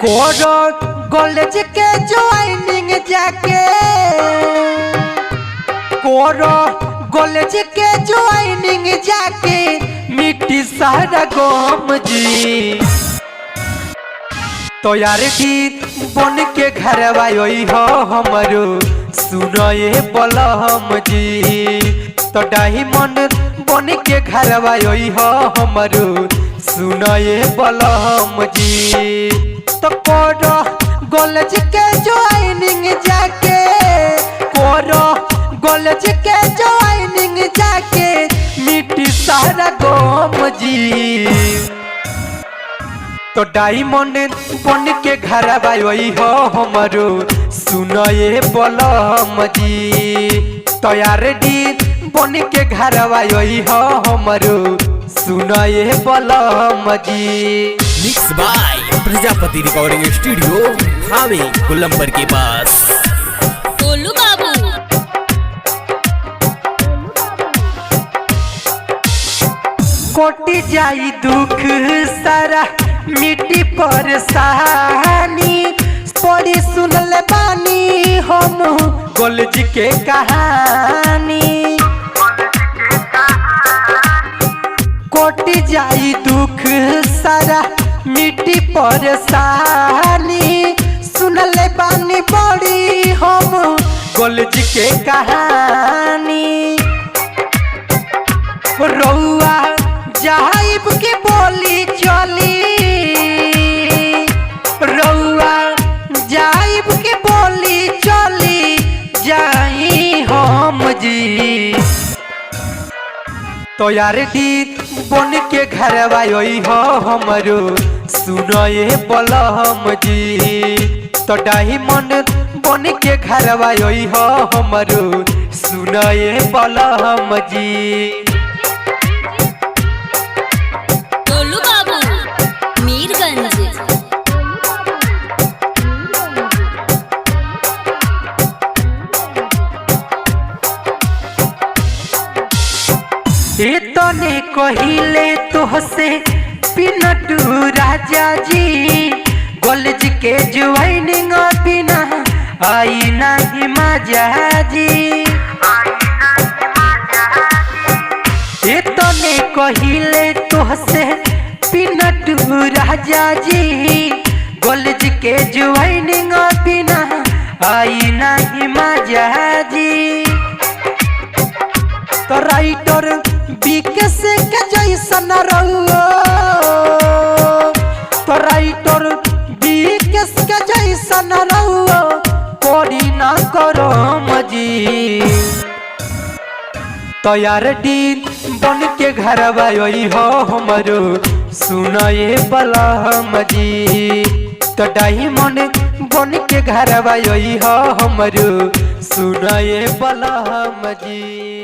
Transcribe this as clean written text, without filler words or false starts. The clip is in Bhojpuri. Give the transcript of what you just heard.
कोरो कॉलेज के ज्वाइनिंग जाके कोरो कॉलेज के ज्वाइनिंग जाके मिट्टी सारा गम जी। तो यार गीत बन के घर आयोई हो हमारो सुनो ये बलम जी। तो डायमंड बन के घर आयोई हो हमारो सुनो ये बलम जी। तो कोरो कॉलेज के ज्वाइनिंग जाके कोरो कॉलेज के ज्वाइनिंग जाके मिट्टी सारा गम जी। तो डायमंड बन के घर आयोई हो हमारो सुनो ये बलम जी। तो यार डी बन के घर आयोई हो हमारो सुनो ये बलम जी। Mix by Prajapati recording studio हावे गोलंबर के पास। गोलू बाबू कोटि जाई दुख सारा मिट्टी परेशानी पढ़ी सुनल बानी हम कॉलेज के कहानी। कोटि जाई दुख सारा मिट्टी परेशानी सुनल बानी बड़ी हम कॉलेज के कहानी। रउआ जाइब के बोली चली रउआ जाइब के बोली चली जाई हम जी। तो यार गीत बन के घर आयोई हो हमारो सुनो ये बलम जी। तो डायमंड बन के घर आयोई हो हमारो सुनो ये बलम जी। गोलू बाबू मीरगंज तने कहिले तोहसे पिनटू राजा जी कॉलेज के ज्वाइनिंग बिना आई नहीं मजा जी। तने कहिले तोहसे पिनटू राजा जी कॉलेज के ज्वाइनिंग बिना आई नहीं मजा जी। तो राइटर विकेश के जैसन रहो तो राइटर विकेश के जैसन रहो कोरी ना करो मजी। तो यार दिन बन के घर आयोई हो हमारो सुनो ये बलम जी। तो डायमंड बन के घर आयोई हो हमारो सुनो ये बलम जी।